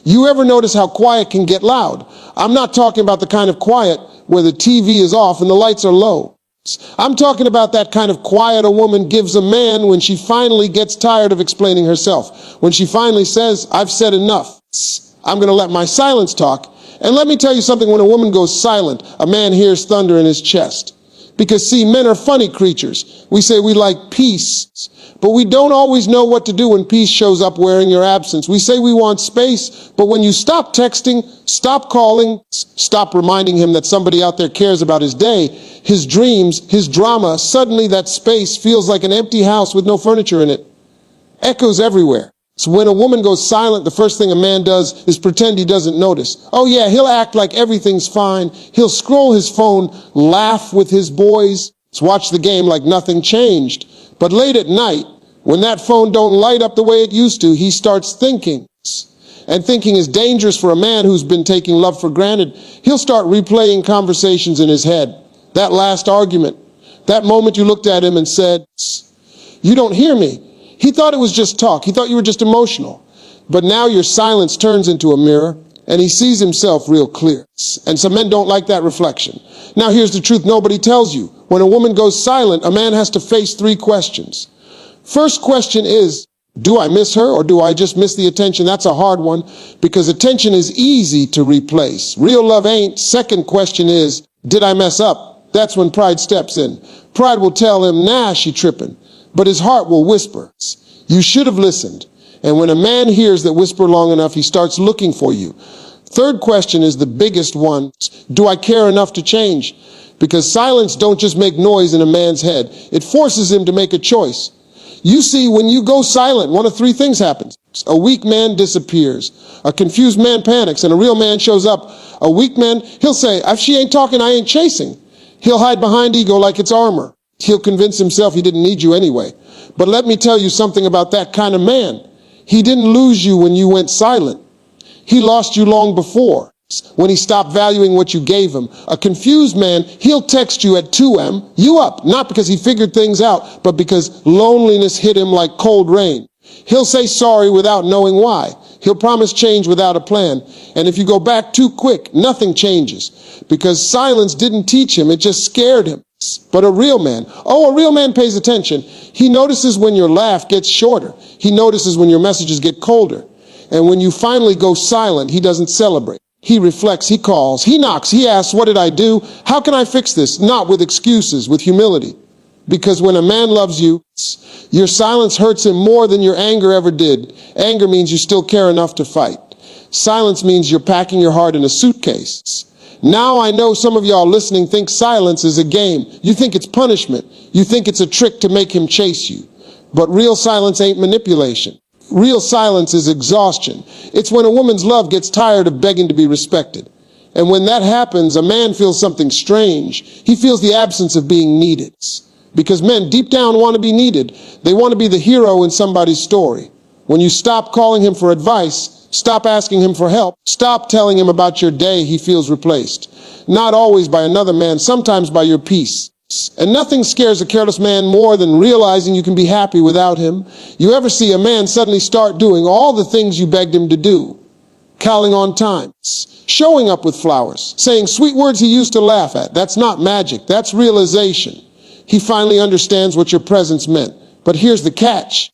You ever notice how quiet can get loud? I'm not talking about the kind of quiet where the TV is off and the lights are low. I'm talking about that kind of quiet a woman gives a man when she finally gets tired of explaining herself. When she finally says, I've said enough. I'm going to let my silence talk. And let me tell you something, when a woman goes silent, a man hears thunder in his chest. Because see, men are funny creatures. We say we like peace, but we don't always know what to do when peace shows up wearing your absence. We say we want space, but when you stop texting, stop calling, stop reminding him that somebody out there cares about his day, his dreams, his drama, suddenly that space feels like an empty house with no furniture in it. Echoes everywhere. So when a woman goes silent, the first thing a man does is pretend he doesn't notice. Oh yeah, he'll act like everything's fine. He'll scroll his phone, laugh with his boys, watch the game like nothing changed. But late at night, when that phone don't light up the way it used to, he starts thinking. And thinking is dangerous for a man who's been taking love for granted. He'll start replaying conversations in his head. That last argument, that moment you looked at him and said, you don't hear me. He thought it was just talk. He thought you were just emotional. But now your silence turns into a mirror, and he sees himself real clear. And some men don't like that reflection. Now here's the truth nobody tells you. When a woman goes silent, a man has to face 3 questions. First question is, do I miss her or do I just miss the attention? That's a hard one because attention is easy to replace. Real love ain't. Second question is, did I mess up? That's when pride steps in. Pride will tell him, nah, she tripping. But his heart will whisper, you should have listened. And when a man hears that whisper long enough, he starts looking for you. Third question is the biggest one. Do I care enough to change? Because silence don't just make noise in a man's head. It forces him to make a choice. You see, when you go silent, one of 3 things happens. A weak man disappears. A confused man panics, and a real man shows up. A weak man, he'll say, if she ain't talking, I ain't chasing. He'll hide behind ego like it's armor. He'll convince himself he didn't need you anyway. But let me tell you something about that kind of man. He didn't lose you when you went silent. He lost you long before, when he stopped valuing what you gave him. A confused man, he'll text you at 2 a.m., you up, not because he figured things out, but because loneliness hit him like cold rain. He'll say sorry without knowing why. He'll promise change without a plan. And if you go back too quick, nothing changes. Because silence didn't teach him, it just scared him. But a real man pays attention. He notices when your laugh gets shorter. He notices when your messages get colder. And when you finally go silent, he doesn't celebrate. He reflects, he calls, he knocks, he asks, what did I do? How can I fix this? Not with excuses, with humility. Because when a man loves you, your silence hurts him more than your anger ever did. Anger means you still care enough to fight. Silence means you're packing your heart in a suitcase. Now I know some of y'all listening think silence is a game. You think it's punishment. You think it's a trick to make him chase you. But real silence ain't manipulation. Real silence is exhaustion. It's when a woman's love gets tired of begging to be respected. And when that happens, a man feels something strange. He feels the absence of being needed. Because men deep down want to be needed. They want to be the hero in somebody's story. When you stop calling him for advice, stop asking him for help, stop telling him about your day, he feels replaced. Not always by another man, sometimes by your peace. And nothing scares a careless man more than realizing you can be happy without him. You ever see a man suddenly start doing all the things you begged him to do? Calling on time, showing up with flowers, saying sweet words he used to laugh at. That's not magic, that's realization. He finally understands what your presence meant. But here's the catch.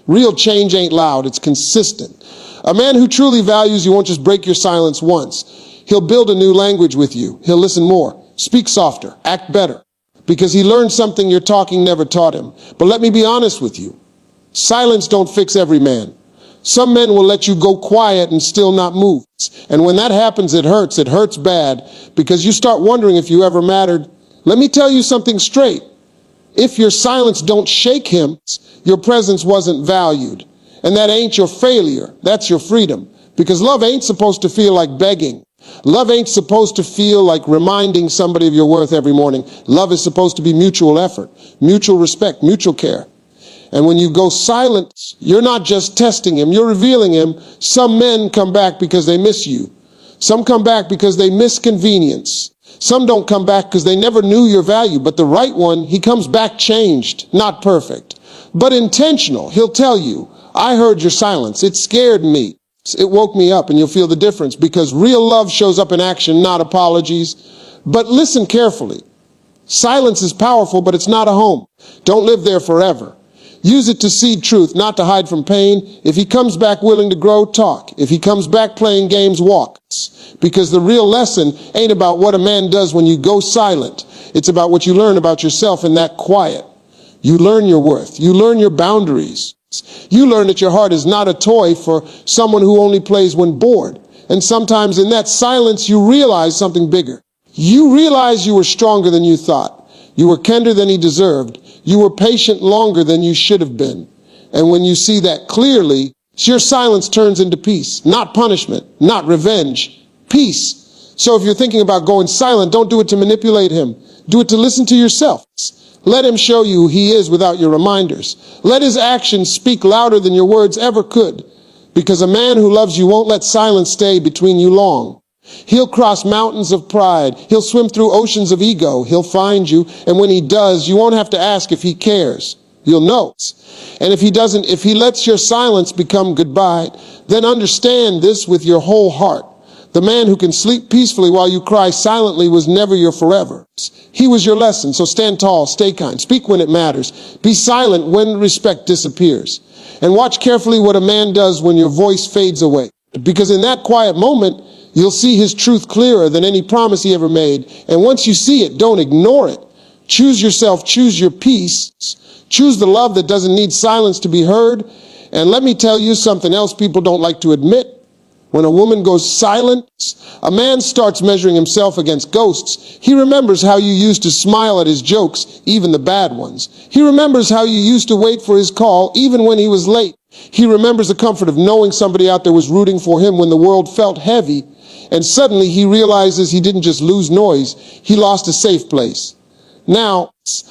Real change ain't loud, it's consistent. A man who truly values you won't just break your silence once. He'll build a new language with you. He'll listen more, speak softer, act better. Because he learned something your talking never taught him. But let me be honest with you. Silence don't fix every man. Some men will let you go quiet and still not move. And when that happens, it hurts bad, because you start wondering if you ever mattered. Let me tell you something straight. If your silence don't shake him, your presence wasn't valued. And that ain't your failure, that's your freedom. Because love ain't supposed to feel like begging. Love ain't supposed to feel like reminding somebody of your worth every morning. Love is supposed to be mutual effort, mutual respect, mutual care. And when you go silent, you're not just testing him, you're revealing him. Some men come back because they miss you. Some come back because they miss convenience. Some don't come back because they never knew your value. But the right one, he comes back changed, not perfect, but intentional. He'll tell you, I heard your silence. It scared me. It woke me up, and you'll feel the difference, because real love shows up in action, not apologies. But listen carefully. Silence is powerful, but it's not a home. Don't live there forever. Use it to seed truth, not to hide from pain. If he comes back willing to grow, talk. If he comes back playing games, walk. Because the real lesson ain't about what a man does when you go silent. It's about what you learn about yourself in that quiet. You learn your worth. You learn your boundaries. You learn that your heart is not a toy for someone who only plays when bored. And sometimes in that silence, you realize something bigger. You realize you were stronger than you thought. You were kinder than he deserved. You were patient longer than you should have been. And when you see that clearly, your silence turns into peace. Not punishment, not revenge. Peace. So if you're thinking about going silent, don't do it to manipulate him. Do it to listen to yourself. Let him show you who he is without your reminders. Let his actions speak louder than your words ever could. Because a man who loves you won't let silence stay between you long. He'll cross mountains of pride. He'll swim through oceans of ego. He'll find you. And when he does, you won't have to ask if he cares. You'll know. And if he doesn't, if he lets your silence become goodbye, then understand this with your whole heart. The man who can sleep peacefully while you cry silently was never your forever. He was your lesson. So stand tall, stay kind, speak when it matters. Be silent when respect disappears. And watch carefully what a man does when your voice fades away. Because in that quiet moment, you'll see his truth clearer than any promise he ever made. And once you see it, don't ignore it. Choose yourself, choose your peace. Choose the love that doesn't need silence to be heard. And let me tell you something else people don't like to admit. When a woman goes silent, a man starts measuring himself against ghosts. He remembers how you used to smile at his jokes, even the bad ones. He remembers how you used to wait for his call, even when he was late. He remembers the comfort of knowing somebody out there was rooting for him when the world felt heavy. And suddenly he realizes he didn't just lose noise, he lost a safe place. Now,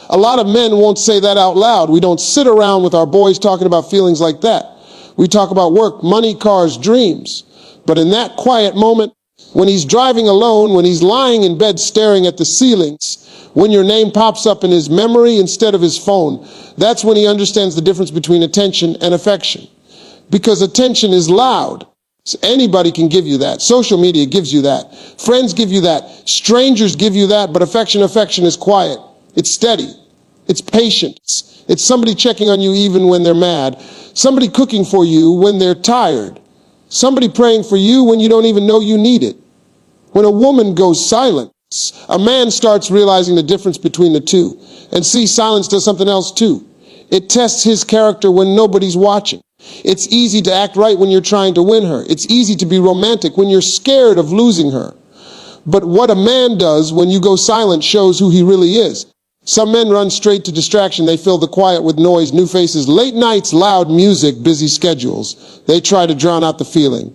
a lot of men won't say that out loud. We don't sit around with our boys talking about feelings like that. We talk about work, money, cars, dreams. But in that quiet moment, when he's driving alone, when he's lying in bed staring at the ceilings, when your name pops up in his memory instead of his phone, that's when he understands the difference between attention and affection. Because attention is loud. So anybody can give you that. Social media gives you that. Friends give you that. Strangers give you that. But affection is quiet. It's steady. It's patient. It's somebody checking on you even when they're mad. Somebody cooking for you when they're tired. Somebody praying for you when you don't even know you need it. When a woman goes silent, a man starts realizing the difference between the two. And see, silence does something else too. It tests his character when nobody's watching. It's easy to act right when you're trying to win her. It's easy to be romantic when you're scared of losing her. But what a man does when you go silent shows who he really is. Some men run straight to distraction. They fill the quiet with noise, new faces, late nights, loud music, busy schedules. They try to drown out the feeling.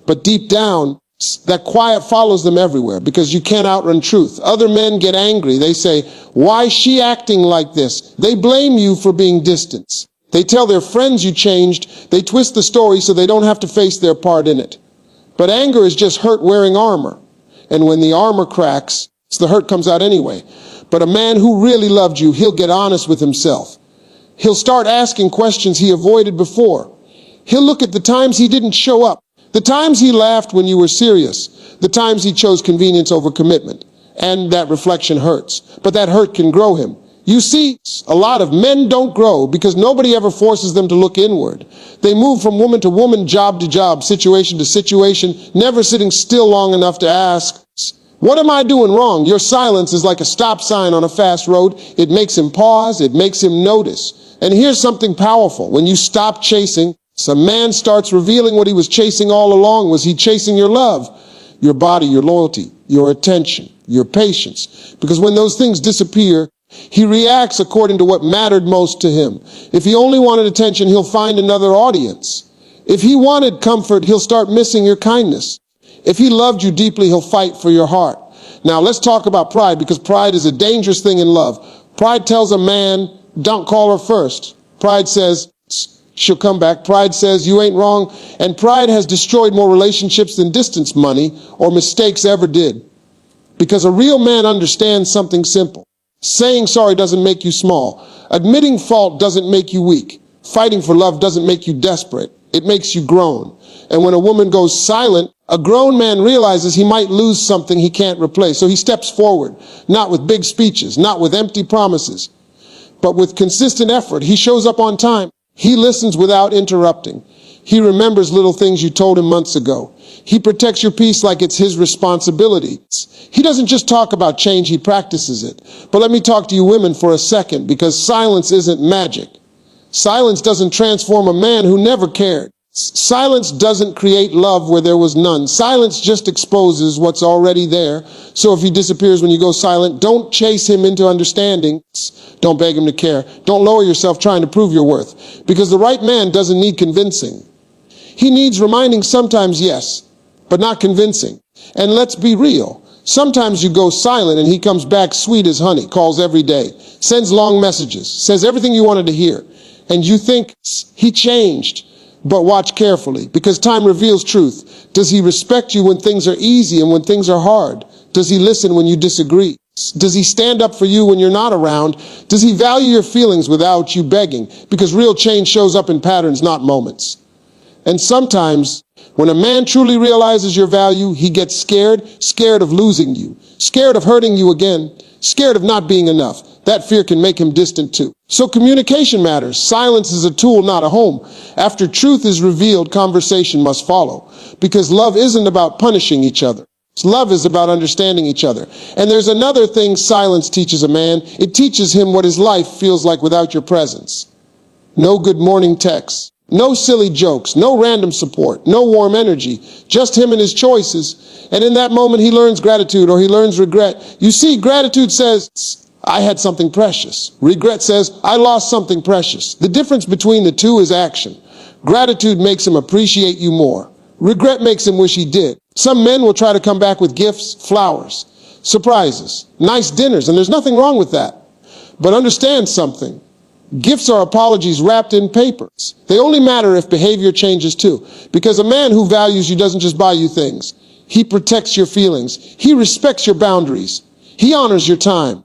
But deep down, that quiet follows them everywhere because you can't outrun truth. Other men get angry. They say, "Why is she acting like this?" They blame you for being distant. They tell their friends you changed. They twist the story so they don't have to face their part in it. But anger is just hurt wearing armor. And when the armor cracks, the hurt comes out anyway. But a man who really loved you, he'll get honest with himself. He'll start asking questions he avoided before. He'll look at the times he didn't show up, the times he laughed when you were serious, the times he chose convenience over commitment. And that reflection hurts. But that hurt can grow him. You see, a lot of men don't grow because nobody ever forces them to look inward. They move from woman to woman, job to job, situation to situation, never sitting still long enough to ask, "What am I doing wrong?" Your silence is like a stop sign on a fast road. It makes him pause. It makes him notice. And here's something powerful. When you stop chasing, some man starts revealing what he was chasing all along. Was he chasing your love, your body, your loyalty, your attention, your patience? Because when those things disappear, he reacts according to what mattered most to him. If he only wanted attention, he'll find another audience. If he wanted comfort, he'll start missing your kindness. If he loved you deeply, he'll fight for your heart. Now let's talk about pride, because pride is a dangerous thing in love. Pride tells a man, "Don't call her first." Pride says, "She'll come back." Pride says, "You ain't wrong." And pride has destroyed more relationships than distance money or mistakes ever did. Because a real man understands something simple. Saying sorry doesn't make you small. Admitting fault doesn't make you weak. Fighting for love doesn't make you desperate. It makes you groan. And when a woman goes silent, a grown man realizes he might lose something he can't replace. So he steps forward, not with big speeches, not with empty promises, but with consistent effort. He shows up on time. He listens without interrupting. He remembers little things you told him months ago. He protects your peace like it's his responsibility. He doesn't just talk about change, he practices it. But let me talk to you women for a second, because silence isn't magic. Silence doesn't transform a man who never cared. Silence doesn't create love where there was none. Silence just exposes what's already there. So if he disappears when you go silent, don't chase him into understanding. Don't beg him to care. Don't lower yourself trying to prove your worth. Because the right man doesn't need convincing. He needs reminding sometimes, yes, but not convincing. And let's be real. Sometimes you go silent and he comes back sweet as honey, calls every day, sends long messages, says everything you wanted to hear. And you think he changed. But watch carefully, because time reveals truth. Does he respect you when things are easy and when things are hard? Does he listen when you disagree? Does he stand up for you when you're not around? Does he value your feelings without you begging? Because real change shows up in patterns, not moments. And sometimes, when a man truly realizes your value, he gets scared of losing you, scared of hurting you again, scared of not being enough. That fear can make him distant too. So communication matters. Silence is a tool, not a home. After truth is revealed, conversation must follow. Because love isn't about punishing each other. Love is about understanding each other. And there's another thing silence teaches a man. It teaches him what his life feels like without your presence. No good morning texts. No silly jokes, no random support, no warm energy, just him and his choices. And in that moment, he learns gratitude or he learns regret. You see, gratitude says, I had something precious. Regret says, I lost something precious. The difference between the two is action. Gratitude makes him appreciate you more. Regret makes him wish he did. Some men will try to come back with gifts, flowers, surprises, nice dinners, and there's nothing wrong with that. But understand something. Gifts are apologies wrapped in papers. They only matter if behavior changes too. Because a man who values you doesn't just buy you things. He protects your feelings. He respects your boundaries. He honors your time.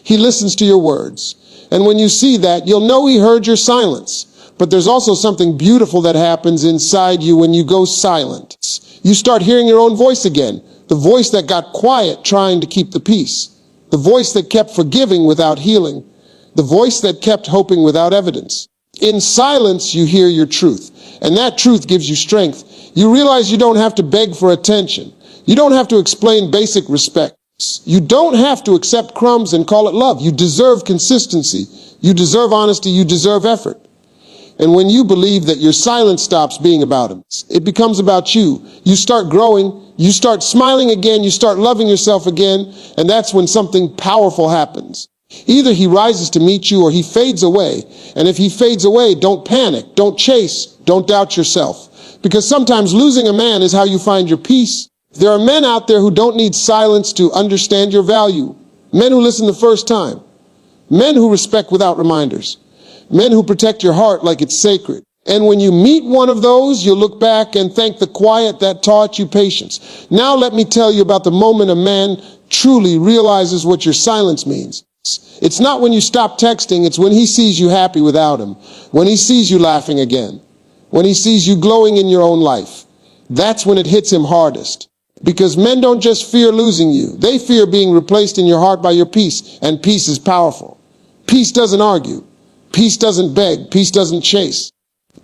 He listens to your words. And when you see that, you'll know he heard your silence. But there's also something beautiful that happens inside you when you go silent. You start hearing your own voice again. The voice that got quiet trying to keep the peace. The voice that kept forgiving without healing. The voice that kept hoping without evidence. In silence, you hear your truth, and that truth gives you strength. You realize you don't have to beg for attention. You don't have to explain basic respect. You don't have to accept crumbs and call it love. You deserve consistency. You deserve honesty. You deserve effort. And when you believe that your silence stops being about him, it becomes about you. You start growing. You start smiling again. You start loving yourself again. And that's when something powerful happens. Either he rises to meet you or he fades away. And if he fades away, don't panic, don't chase, don't doubt yourself. Because sometimes losing a man is how you find your peace. There are men out there who don't need silence to understand your value. Men who listen the first time. Men who respect without reminders. Men who protect your heart like it's sacred. And when you meet one of those, you'll look back and thank the quiet that taught you patience. Now let me tell you about the moment a man truly realizes what your silence means. It's not when you stop texting, it's when he sees you happy without him. When he sees you laughing again. When he sees you glowing in your own life. That's when it hits him hardest. Because men don't just fear losing you. They fear being replaced in your heart by your peace. And peace is powerful. Peace doesn't argue. Peace doesn't beg. Peace doesn't chase.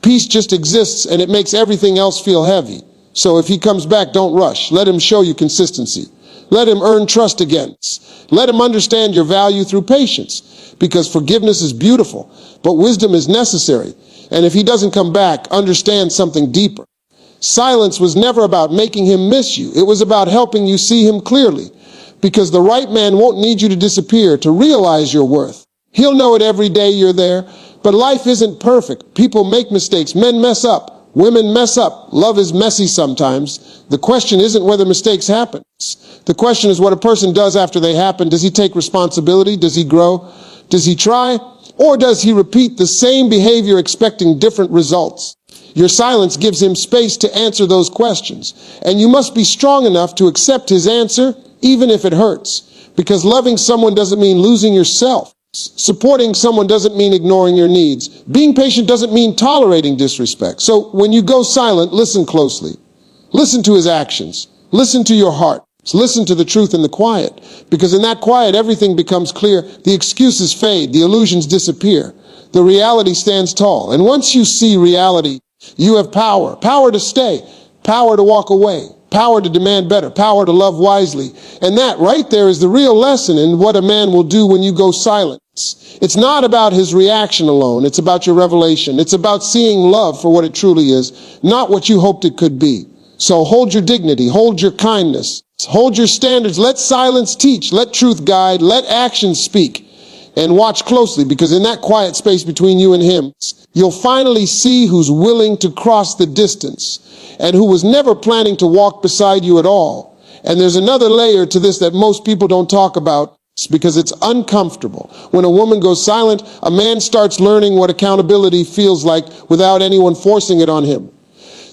Peace just exists and it makes everything else feel heavy. So if he comes back, don't rush. Let him show you consistency. Let him earn trust again. Let him understand your value through patience. Because forgiveness is beautiful, but wisdom is necessary. And if he doesn't come back, understand something deeper. Silence was never about making him miss you. It was about helping you see him clearly. Because the right man won't need you to disappear to realize your worth. He'll know it every day you're there. But life isn't perfect. People make mistakes. Men mess up. Women mess up. Love is messy sometimes. The question isn't whether mistakes happen. The question is what a person does after they happen. Does he take responsibility? Does he grow? Does he try? Or does he repeat the same behavior expecting different results? Your silence gives him space to answer those questions. And you must be strong enough to accept his answer, even if it hurts. Because loving someone doesn't mean losing yourself. Supporting someone doesn't mean ignoring your needs. Being patient doesn't mean tolerating disrespect. So when you go silent, listen closely. Listen to his actions. Listen to your heart. Listen to the truth in the quiet. Because in that quiet, everything becomes clear. The excuses fade. The illusions disappear. The reality stands tall. And once you see reality, you have power. Power to stay. Power to walk away. Power to demand better. Power to love wisely. And that right there is the real lesson in what a man will do when you go silent. It's not about his reaction alone. It's about your revelation. It's about seeing love for what it truly is, not what you hoped it could be. So hold your dignity. Hold your kindness. Hold your standards. Let silence teach. Let truth guide. Let action speak. And watch closely, because in that quiet space between you and him, you'll finally see who's willing to cross the distance and who was never planning to walk beside you at all. And there's another layer to this that most people don't talk about because it's uncomfortable. When a woman goes silent, a man starts learning what accountability feels like without anyone forcing it on him.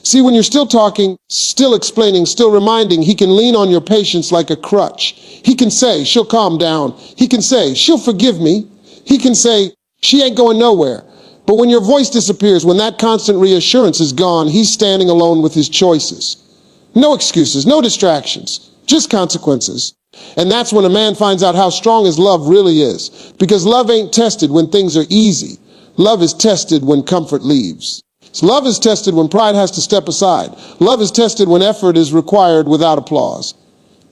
See, when you're still talking, still explaining, still reminding, he can lean on your patience like a crutch. He can say, she'll calm down. He can say, she'll forgive me. He can say, she ain't going nowhere. But when your voice disappears, when that constant reassurance is gone, he's standing alone with his choices. No excuses, no distractions, just consequences. And that's when a man finds out how strong his love really is. Because love ain't tested when things are easy. Love is tested when comfort leaves. Love is tested when pride has to step aside. Love is tested when effort is required without applause.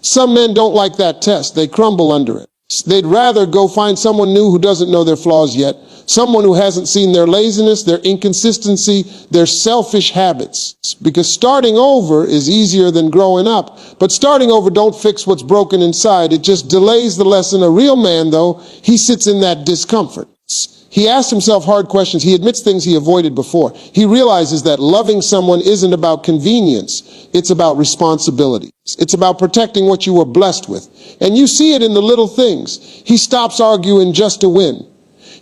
Some men don't like that test. They crumble under it. They'd rather go find someone new who doesn't know their flaws yet, someone who hasn't seen their laziness, their inconsistency, their selfish habits. Because starting over is easier than growing up. But starting over don't fix what's broken inside. It just delays the lesson. A real man, though, he sits in that discomfort. He asks himself hard questions. He admits things he avoided before. He realizes that loving someone isn't about convenience. It's about responsibility. It's about protecting what you were blessed with. And you see it in the little things. He stops arguing just to win.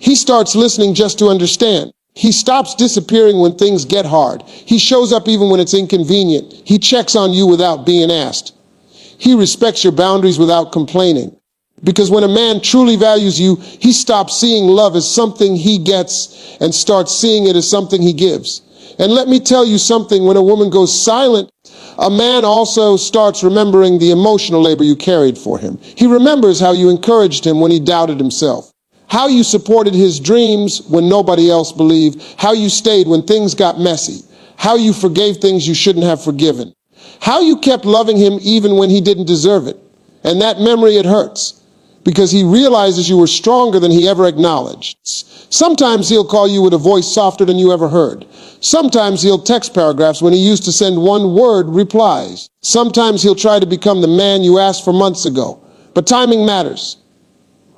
He starts listening just to understand. He stops disappearing when things get hard. He shows up even when it's inconvenient. He checks on you without being asked. He respects your boundaries without complaining. Because when a man truly values you, he stops seeing love as something he gets and starts seeing it as something he gives. And let me tell you something, when a woman goes silent, a man also starts remembering the emotional labor you carried for him. He remembers how you encouraged him when he doubted himself, how you supported his dreams when nobody else believed, how you stayed when things got messy, how you forgave things you shouldn't have forgiven, how you kept loving him even when he didn't deserve it. And that memory, it hurts, because he realizes you were stronger than he ever acknowledged. Sometimes he'll call you with a voice softer than you ever heard. Sometimes he'll text paragraphs when he used to send one-word replies. Sometimes he'll try to become the man you asked for months ago. But timing matters.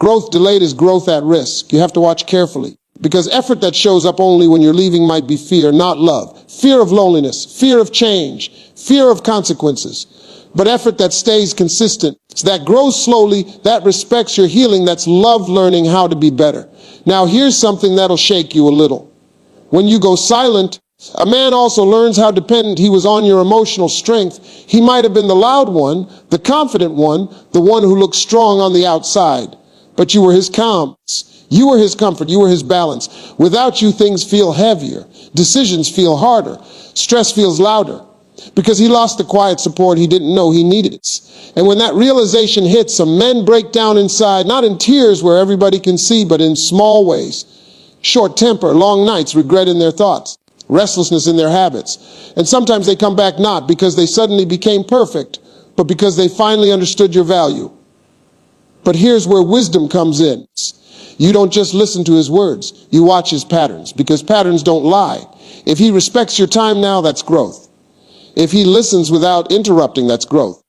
Growth delayed is growth at risk. You have to watch carefully. Because effort that shows up only when you're leaving might be fear, not love. Fear of loneliness, fear of change, fear of consequences. But effort that stays consistent, that grows slowly, that respects your healing, that's love learning how to be better. Now here's something that'll shake you a little. When you go silent, a man also learns how dependent he was on your emotional strength. He might have been the loud one, the confident one, the one who looked strong on the outside. But you were his calm. You were his comfort. You were his balance. Without you, things feel heavier. Decisions feel harder. Stress feels louder. Because he lost the quiet support he didn't know he needed it. And when that realization hits, some men break down inside, not in tears where everybody can see, but in small ways. Short temper, long nights, regret in their thoughts, restlessness in their habits. And sometimes they come back not because they suddenly became perfect, but because they finally understood your value. But here's where wisdom comes in. You don't just listen to his words, you watch his patterns, because patterns don't lie. If he respects your time now, that's growth. If he listens without interrupting, that's growth.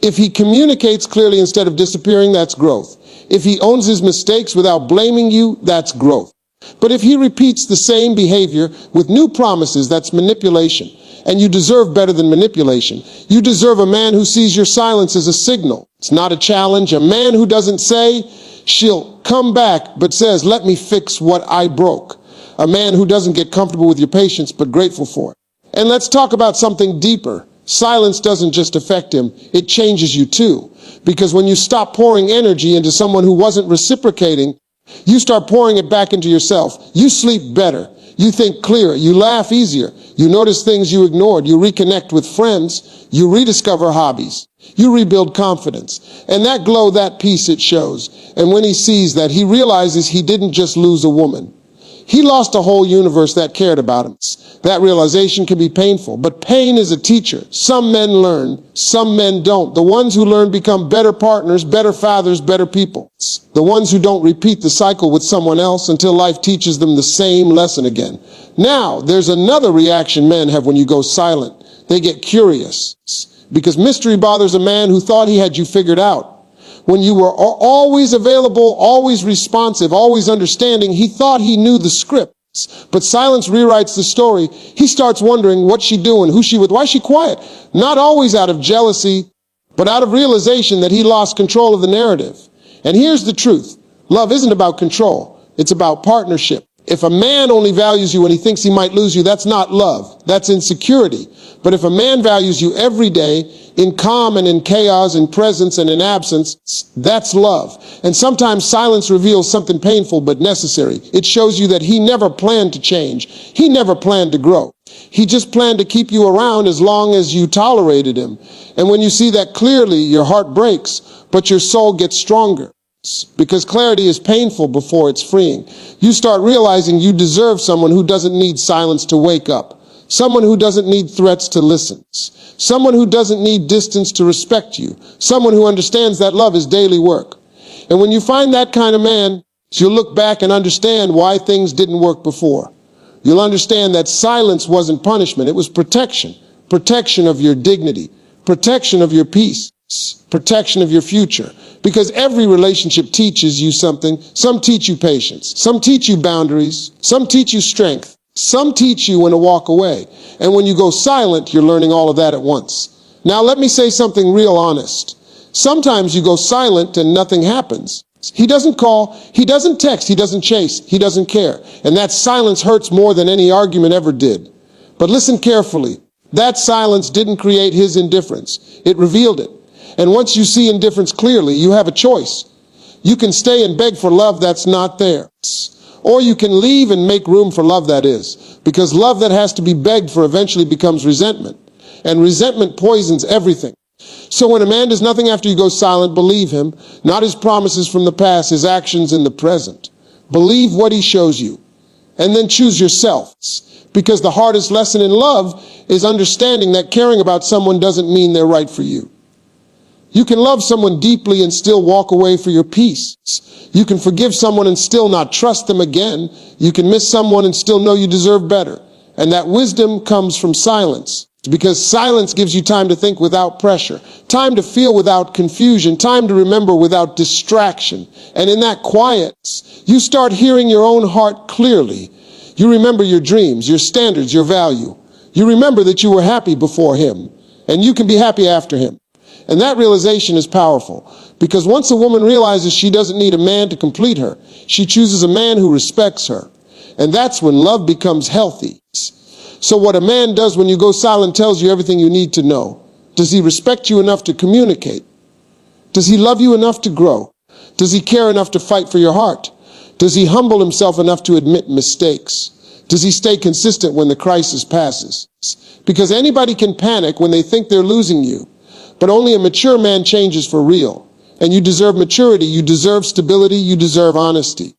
If he communicates clearly instead of disappearing, that's growth. If he owns his mistakes without blaming you, that's growth. But if he repeats the same behavior with new promises, that's manipulation. And you deserve better than manipulation. You deserve a man who sees your silence as a signal. It's not a challenge. A man who doesn't say, she'll come back, but says, let me fix what I broke. A man who doesn't get comfortable with your patience, but grateful for it. And let's talk about something deeper. Silence doesn't just affect him, it changes you too. Because when you stop pouring energy into someone who wasn't reciprocating, You start pouring it back into yourself. You sleep better. You think clearer. You laugh easier. You notice things you ignored. You reconnect with friends. You rediscover hobbies. You rebuild confidence. And that glow, that peace it shows. And when he sees that, he realizes he didn't just lose a woman. He lost a whole universe that cared about him. That realization can be painful, but pain is a teacher. Some men learn, some men don't. The ones who learn become better partners, better fathers, better people. The ones who don't repeat the cycle with someone else until life teaches them the same lesson again. Now, there's another reaction men have when you go silent. They get curious, because mystery bothers a man who thought he had you figured out. When you were always available, always responsive, always understanding, he thought he knew the script. But silence rewrites the story. He starts wondering what's she doing, who's she with, why is she quiet? Not always out of jealousy, but out of realization that he lost control of the narrative. And here's the truth. Love isn't about control. It's about partnership. If a man only values you when he thinks he might lose you, that's not love. That's insecurity. But if a man values you every day, in calm and in chaos, in presence and in absence, that's love. And sometimes silence reveals something painful but necessary. It shows you that he never planned to change. He never planned to grow. He just planned to keep you around as long as you tolerated him. And when you see that clearly, your heart breaks, but your soul gets stronger. Because clarity is painful before it's freeing. You start realizing you deserve someone who doesn't need silence to wake up. Someone who doesn't need threats to listen. Someone who doesn't need distance to respect you. Someone who understands that love is daily work. And when you find that kind of man, you'll look back and understand why things didn't work before. You'll understand that silence wasn't punishment. It was protection. Protection of your dignity. Protection of your peace. Protection of your future. Because every relationship teaches you something. Some teach you patience. Some teach you boundaries. Some teach you strength. Some teach you when to walk away. And when you go silent, you're learning all of that at once. Now let me say something real honest. Sometimes you go silent and nothing happens. He doesn't call, he doesn't text, he doesn't chase, he doesn't care. And that silence hurts more than any argument ever did. But listen carefully. That silence didn't create his indifference. It revealed it. And once you see indifference clearly, you have a choice. You can stay and beg for love that's not there. Or you can leave and make room for love that is. Because love that has to be begged for eventually becomes resentment. And resentment poisons everything. So when a man does nothing after you go silent, believe him. Not his promises from the past, his actions in the present. Believe what he shows you. And then choose yourself. Because the hardest lesson in love is understanding that caring about someone doesn't mean they're right for you. You can love someone deeply and still walk away for your peace. You can forgive someone and still not trust them again. You can miss someone and still know you deserve better. And that wisdom comes from silence. Because silence gives you time to think without pressure, time to feel without confusion, time to remember without distraction. And in that quiet, you start hearing your own heart clearly. You remember your dreams, your standards, your value. You remember that you were happy before him, and you can be happy after him. And that realization is powerful, because once a woman realizes she doesn't need a man to complete her, she chooses a man who respects her. And that's when love becomes healthy. So what a man does when you go silent tells you everything you need to know. Does he respect you enough to communicate? Does he love you enough to grow? Does he care enough to fight for your heart? Does he humble himself enough to admit mistakes? Does he stay consistent when the crisis passes? Because anybody can panic when they think they're losing you. But only a mature man changes for real. And you deserve maturity, you deserve stability, you deserve honesty.